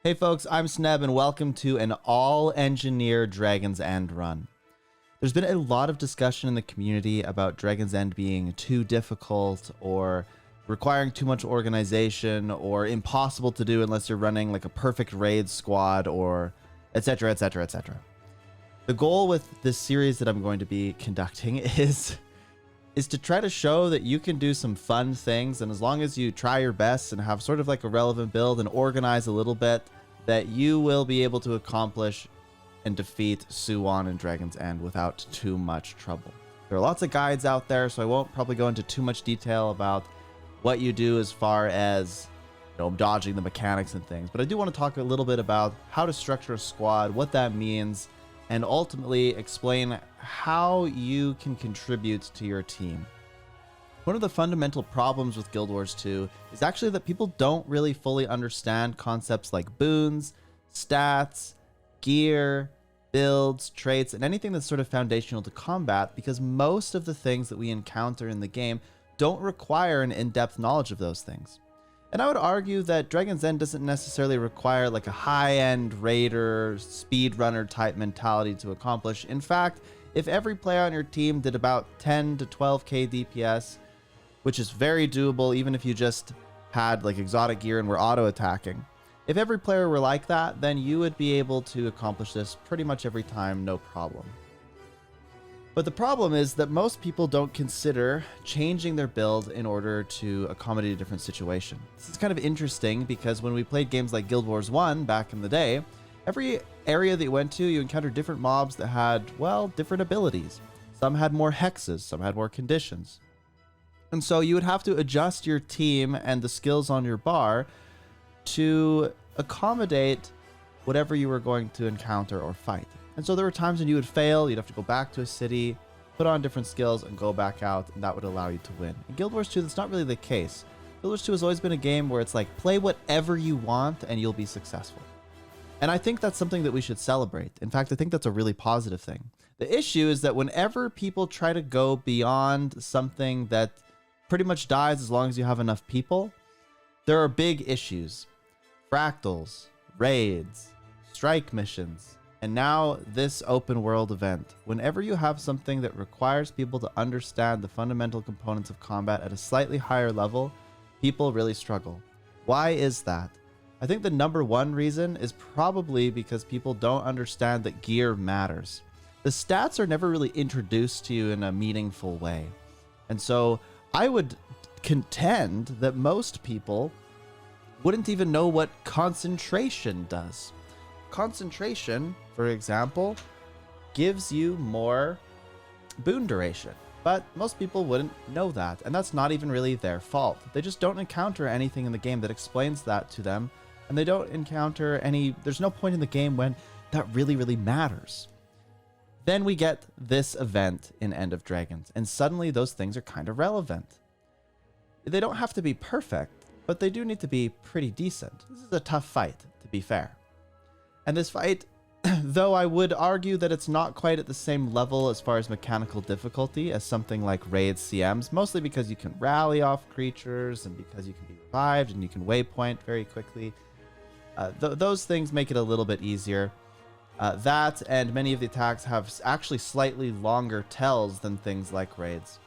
Hey folks, I'm Sneb and welcome to an all-engineer Dragon's End run. There's been a lot of discussion in the community about Dragon's End being too difficult or requiring too much organization or impossible to do unless you're running like a perfect raid squad or etc, etc, etc. The goal with this series that I'm going to be conducting is to try to show that you can do some fun things, and as long as you try your best and have sort of like a relevant build and organize a little bit, that you will be able to accomplish and defeat Suwon and Dragon's End without too much trouble. There are lots of guides out there, so I won't probably go into too much detail about what you do as far as, dodging the mechanics and things, but I do want to talk a little bit about how to structure a squad, what that means, and ultimately explain how you can contribute to your team. One of the fundamental problems with Guild Wars 2 is actually that people don't really fully understand concepts like boons, stats, gear, builds, traits, and anything that's sort of foundational to combat, because most of the things that we encounter in the game don't require an in-depth knowledge of those things. And I would argue that Dragon's End doesn't necessarily require like a high-end raider, speedrunner type mentality to accomplish. In fact, if every player on your team did about 10 to 12k DPS, which is very doable even if you just had like exotic gear and were auto-attacking, if every player were like that, then you would be able to accomplish this pretty much every time, no problem. But the problem is that most people don't consider changing their build in order to accommodate a different situation. This is kind of interesting because when we played games like Guild Wars 1 back in the day, every area that you went to, you encountered different mobs that had, well, different abilities. Some had more hexes, some had more conditions. And so you would have to adjust your team and the skills on your bar to accommodate whatever you were going to encounter or fight. And so there were times when you would fail, you'd have to go back to a city, put on different skills, and go back out, and that would allow you to win. In Guild Wars 2, that's not really the case. Guild Wars 2 has always been a game where it's like, play whatever you want, and you'll be successful. And I think that's something that we should celebrate. In fact, I think that's a really positive thing. The issue is that whenever people try to go beyond something that pretty much dies as long as you have enough people, there are big issues. Fractals, raids, strike missions, and now this open world event. Whenever you have something that requires people to understand the fundamental components of combat at a slightly higher level, people really struggle. Why is that? I think the number one reason is probably because people don't understand that gear matters. The stats are never really introduced to you in a meaningful way. And so I would contend that most people wouldn't even know what concentration does. Concentration, for example, gives you more boon duration, but most people wouldn't know that, and that's not even really their fault. They just don't encounter anything in the game that explains that to them, and they don't encounter there's no point in the game when that really matters. Then we get this event in End of Dragons, and suddenly those things are kind of relevant. They don't have to be perfect, but they do need to be pretty decent. This is a tough fight, to be fair. And this fight, though I would argue that it's not quite at the same level as far as mechanical difficulty as something like Raid CMs, mostly because you can rally off creatures and because you can be revived and you can waypoint very quickly. Those things make it a little bit easier. That and many of the attacks have actually slightly longer tells than things like raids.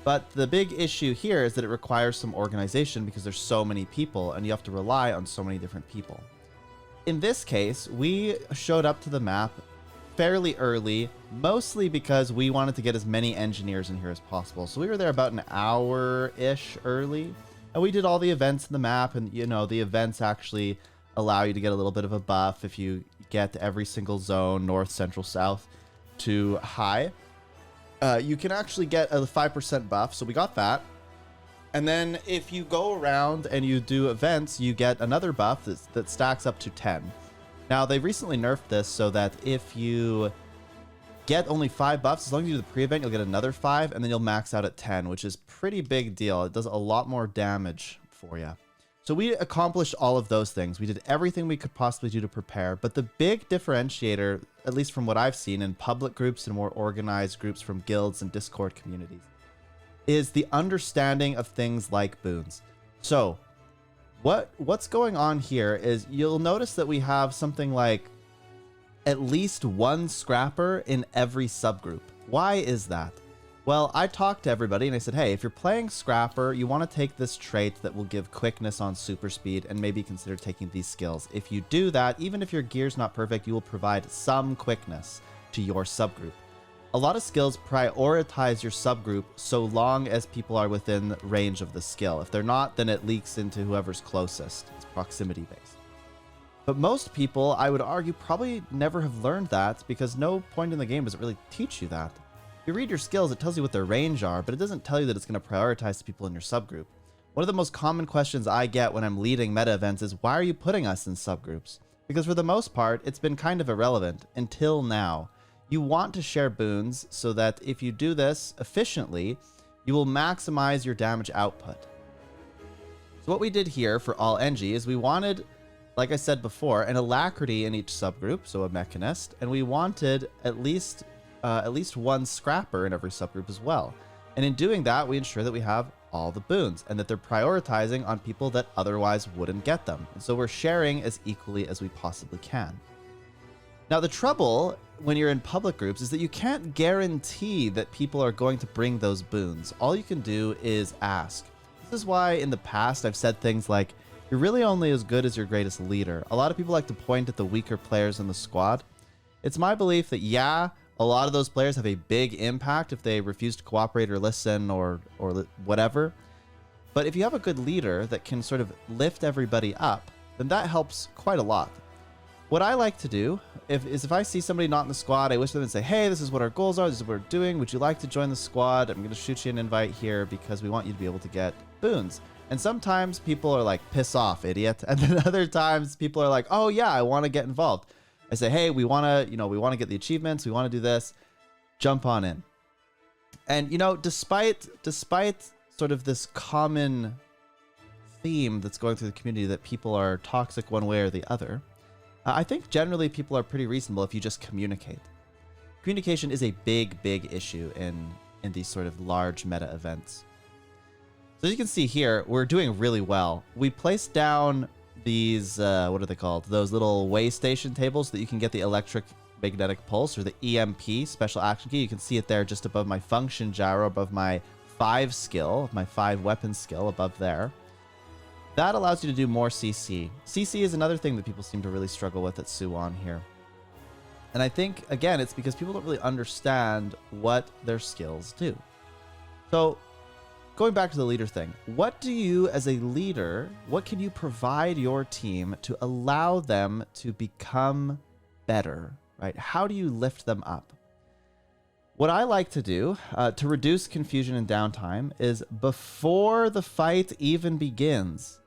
But the big issue here is that it requires some organization because there's so many people and you have to rely on so many different people. In this case, we showed up to the map fairly early, mostly because we wanted to get as many engineers in here as possible. So we were there about an hour-ish early, and we did all the events in the map, and the events actually allow you to get a little bit of a buff if you get every single zone, north, central, south, to high. You can actually get a 5% buff, so we got that. And then if you go around and you do events, you get another buff that stacks up to 10. Now, they recently nerfed this so that if you get only 5 buffs, as long as you do the pre-event, you'll get another 5, and then you'll max out at 10, which is pretty big deal. It does a lot more damage for you. So we accomplished all of those things. We did everything we could possibly do to prepare, but the big differentiator, at least from what I've seen in public groups and more organized groups from guilds and Discord communities, is the understanding of things like boons. So What's going on here is you'll notice that we have something like at least one scrapper in every subgroup. Why is that? Well, I talked to everybody and I said, hey, if you're playing Scrapper, you want to take this trait that will give quickness on super speed and maybe consider taking these skills. If you do that, even if your gear's not perfect, you will provide some quickness to your subgroup. A lot of skills prioritize your subgroup so long as people are within range of the skill. If they're not, then it leaks into whoever's closest. It's proximity based. But most people, I would argue, probably never have learned that because no point in the game does it really teach you that. If you read your skills, it tells you what their range are, but it doesn't tell you that it's going to prioritize the people in your subgroup. One of the most common questions I get when I'm leading meta events is, why are you putting us in subgroups? Because for the most part, it's been kind of irrelevant until now. You want to share boons so that if you do this efficiently, you will maximize your damage output. So what we did here for all NG is we wanted, like I said before, an alacrity in each subgroup, so a mechanist, and we wanted at least one scrapper in every subgroup as well. And in doing that, we ensure that we have all the boons and that they're prioritizing on people that otherwise wouldn't get them. And so we're sharing as equally as we possibly can. Now, the trouble when you're in public groups is that you can't guarantee that people are going to bring those boons. All you can do is ask. This is why in the past I've said things like, you're really only as good as your greatest leader. A lot of people like to point at the weaker players in the squad. It's my belief that, yeah, a lot of those players have a big impact if they refuse to cooperate or listen or whatever. But if you have a good leader that can sort of lift everybody up, then that helps quite a lot. What I like to do if I see somebody not in the squad, I wish them and say, hey, this is what our goals are. This is what we're doing. Would you like to join the squad? I'm going to shoot you an invite here because we want you to be able to get boons. And sometimes people are like, piss off, idiot. And then other times people are like, oh yeah, I want to get involved. I say, hey, we want to get the achievements. We want to do this. Jump on in. And, despite sort of this common theme that's going through the community that people are toxic one way or the other, I think generally people are pretty reasonable if you just communicate. Communication is a big issue in these sort of large meta events. So as you can see here, we're doing really well. We placed down these, what are they called? Those little way station tables so that you can get the electric magnetic pulse or the EMP special action key. You can see it there just above my function gyro, above my 5 skill, my 5 weapon skill above there. That allows you to do more CC. CC is another thing that people seem to really struggle with at Suwon here. And I think, again, it's because people don't really understand what their skills do. So going back to the leader thing, what do you as a leader, what can you provide your team to allow them to become better, right? How do you lift them up? What I like to do to reduce confusion and downtime is before the fight even begins,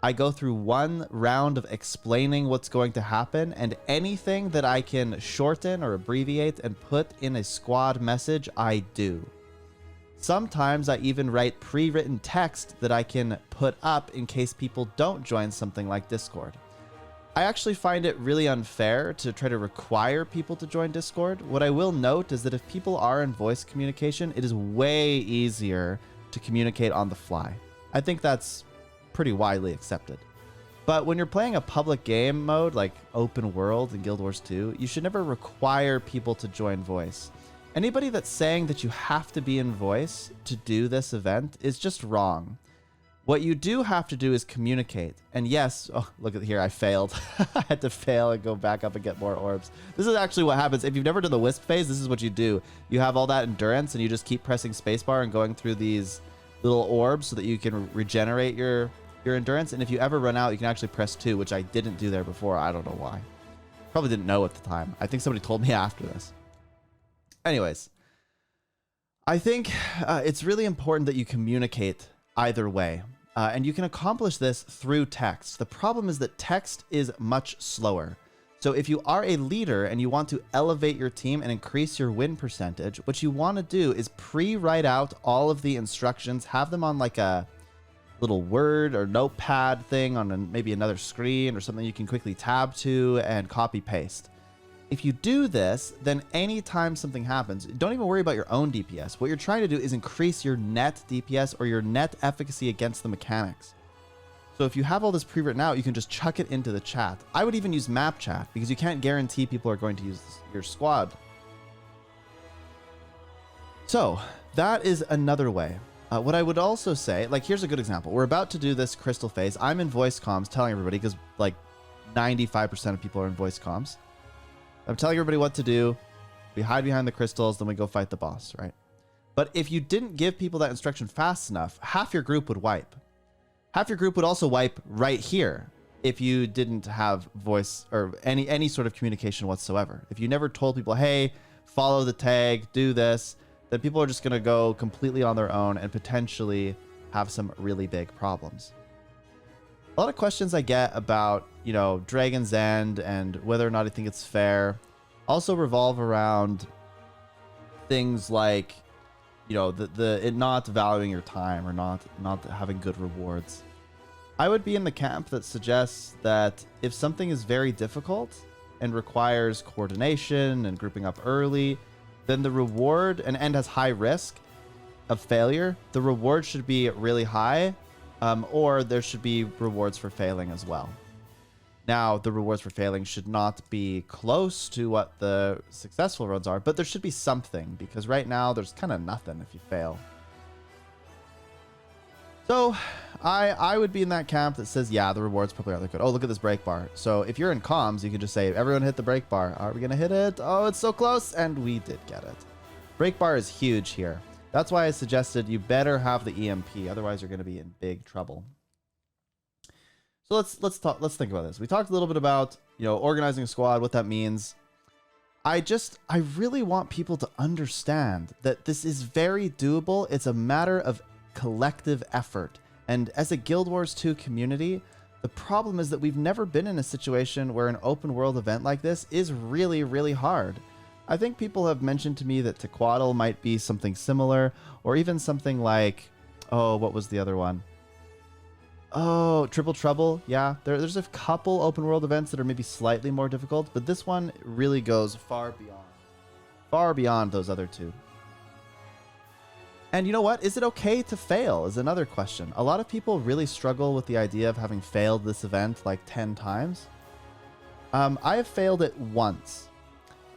I go through one round of explaining what's going to happen, and anything that I can shorten or abbreviate and put in a squad message, I do. Sometimes I even write pre-written text that I can put up in case people don't join something like Discord. I actually find it really unfair to try to require people to join Discord. What I will note is that if people are in voice communication, it is way easier to communicate on the fly. I think that's pretty widely accepted. But when you're playing a public game mode like open world in Guild Wars 2, you should never require people to join voice. Anybody that's saying that you have to be in voice to do this event is just wrong. What you do have to do is communicate. And yes, oh, look at here, I failed. I had to fail and go back up and get more orbs. This is actually what happens. If you've never done the Wisp phase, this is what you do. You have all that endurance and you just keep pressing spacebar and going through these little orbs so that you can regenerate your endurance. And if you ever run out, you can actually press 2, which I didn't do there before. I don't know why. Probably didn't know at the time. I think somebody told me after this. Anyways, I think it's really important that you communicate either way. And you can accomplish this through text. The problem is that text is much slower. So if you are a leader and you want to elevate your team and increase your win percentage, what you want to do is pre-write out all of the instructions, have them on like a little Word or notepad thing on maybe another screen or something you can quickly tab to and copy paste. If you do this, then anytime something happens, don't even worry about your own DPS. What you're trying to do is increase your net DPS or your net efficacy against the mechanics. So if you have all this pre-written out, you can just chuck it into the chat. I would even use map chat because you can't guarantee people are going to use your squad. So that is another way. What I would also say, like, here's a good example. We're about to do this crystal phase. I'm in voice comms telling everybody, because like 95% of people are in voice comms. I'm telling everybody what to do. We hide behind the crystals, then we go fight the boss, right? But if you didn't give people that instruction fast enough, half your group would wipe. Half your group would also wipe right here if you didn't have voice or any sort of communication whatsoever. If you never told people, hey, follow the tag, do this, then people are just going to go completely on their own and potentially have some really big problems. A lot of questions I get about, you know, Dragon's End and whether or not I think it's fair also revolve around things like, you know, it not valuing your time or not having good rewards. I would be in the camp that suggests that if something is very difficult and requires coordination and grouping up early, then the reward, and end has high risk of failure, the reward should be really high, or there should be rewards for failing as well. Now, the rewards for failing should not be close to what the successful runs are, but there should be something, because right now there's kind of nothing if you fail. So I would be in that camp that says, yeah, the rewards probably aren't that good. Oh, look at this break bar. So if you're in comms, you can just say, everyone hit the break bar. Are we going to hit it? Oh, it's so close. And we did get it. Break bar is huge here. That's why I suggested you better have the EMP. Otherwise, you're going to be in big trouble. So let's think about this. We talked a little bit about, you know, organizing a squad, what that means. I really want people to understand that this is very doable. It's a matter of collective effort. And as a Guild Wars 2 community, the problem is that we've never been in a situation where an open world event like this is really, really hard. I think people have mentioned to me that Tequatl might be something similar, or even something like, oh, what was the other one? Oh, Triple Trouble. Yeah, there's a couple open world events that are maybe slightly more difficult, but this one really goes far beyond those other two. And you know what? Is it okay to fail is another question. A lot of people really struggle with the idea of having failed this event like 10 times. I have failed it once.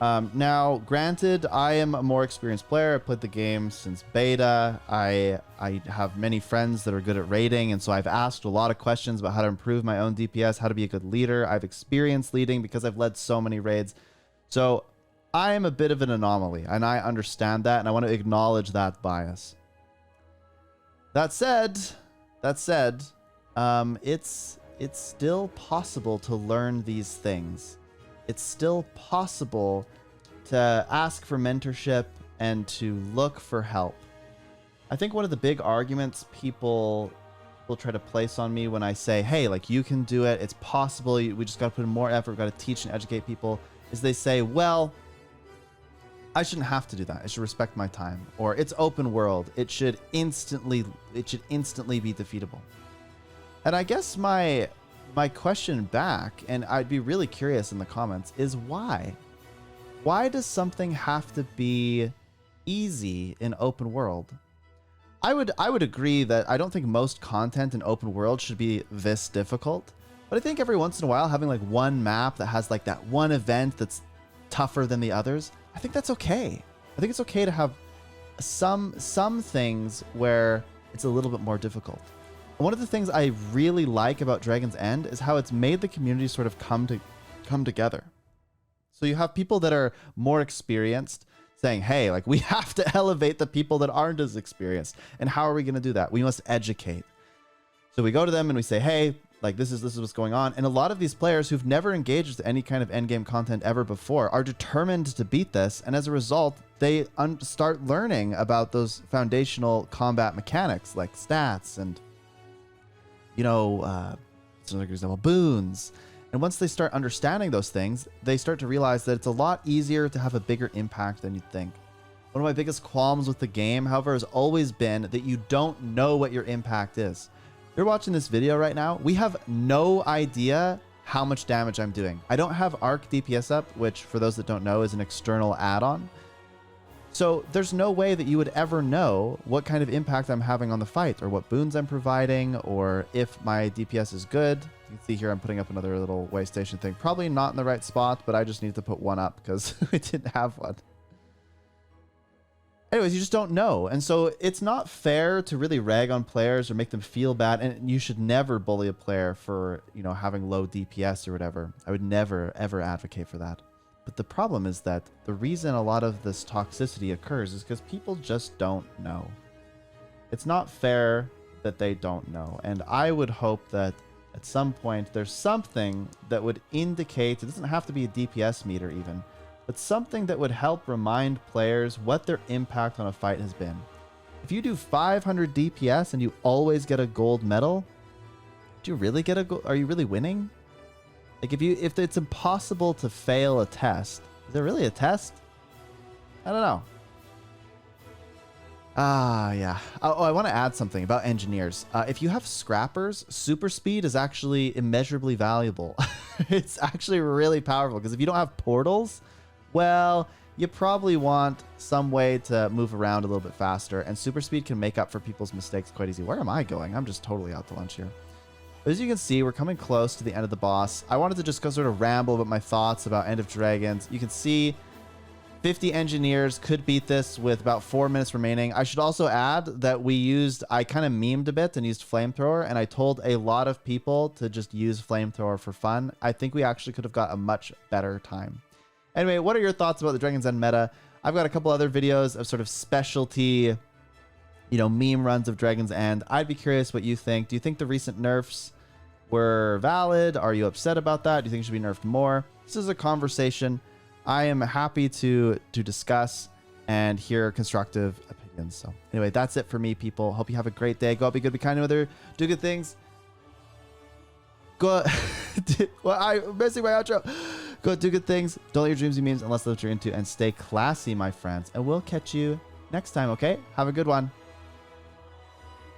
Now, granted, I am a more experienced player. I've played the game since beta. I have many friends that are good at raiding, and so I've asked a lot of questions about how to improve my own DPS, how to be a good leader. I've experienced leading because I've led so many raids. So I am a bit of an anomaly, and I understand that, and I want to acknowledge that bias. That said, it's still possible to learn these things. It's still possible to ask for mentorship and to look for help. I think one of the big arguments people will try to place on me when I say, hey, like, you can do it, it's possible, we just got to put in more effort, we've got to teach and educate people, is they say, well, I shouldn't have to do that. I should respect my time. Or it's open world. It should instantly be defeatable. And I guess my question back, and I'd be really curious in the comments, is why? Why does something have to be easy in open world? I would agree that I don't think most content in open world should be this difficult. But I think every once in a while having like one map that has like that one event that's tougher than the others, I think that's okay. I think it's okay to have some things where it's a little bit more difficult. And one of the things I really like about Dragon's End is how it's made the community sort of come together. So you have people that are more experienced saying, hey, like, we have to elevate the people that aren't as experienced. And how are we going to do that? We must educate. So we go to them and we say, hey, like, this is what's going on. And a lot of these players who've never engaged with any kind of endgame content ever before are determined to beat this. And as a result, they start learning about those foundational combat mechanics like stats and, you know, so like, for example, boons. And once they start understanding those things, they start to realize that it's a lot easier to have a bigger impact than you'd think. One of my biggest qualms with the game, however, has always been that you don't know what your impact is. You're watching this video right now. We have no idea how much damage I'm doing. I don't have Arc DPS up, which for those that don't know is an external add-on. So there's no way that you would ever know what kind of impact I'm having on the fight, or what boons I'm providing, or if my DPS is good. You can see here I'm putting up another little way station thing. Probably not in the right spot, but I just need to put one up because we didn't have one. Anyways, you just don't know. And so it's not fair to really rag on players or make them feel bad. And you should never bully a player for, you know, having low DPS or whatever. I would never, ever advocate for that. But the problem is that the reason a lot of this toxicity occurs is because people just don't know. It's not fair that they don't know. And I would hope that at some point there's something that would indicate, it doesn't have to be a DPS meter even, but something that would help remind players what their impact on a fight has been. If you do 500 DPS and you always get a gold medal, do you really get a gold? Are you really winning? Like if it's impossible to fail a test, is there really a test? I don't know. Yeah. Oh, I want to add something about engineers. If you have scrappers, super speed is actually immeasurably valuable. It's actually really powerful because if you don't have portals, well, you probably want some way to move around a little bit faster, and super speed can make up for people's mistakes quite easy. Where am I going? I'm just totally out to lunch here. But as you can see, we're coming close to the end of the boss. I wanted to just go sort of ramble about my thoughts about End of Dragons. You can see 50 engineers could beat this with about 4 minutes remaining. I should also add that I kind of memed a bit and used flamethrower, and I told a lot of people to just use flamethrower for fun. I think we actually could have got a much better time. Anyway, what are your thoughts about the Dragon's End meta? I've got a couple other videos of sort of specialty, you know, meme runs of Dragon's End. I'd be curious what you think. Do you think the recent nerfs were valid? Are you upset about that? Do you think it should be nerfed more? This is a conversation I am happy to discuss and hear constructive opinions. So anyway, that's it for me, people. Hope you have a great day. Go out, be good, be kind to others, do good things. Go. Well, I'm missing my outro. Go do good things. Don't let your dreams be memes unless that's what you're into. And stay classy, my friends. And we'll catch you next time, okay? Have a good one.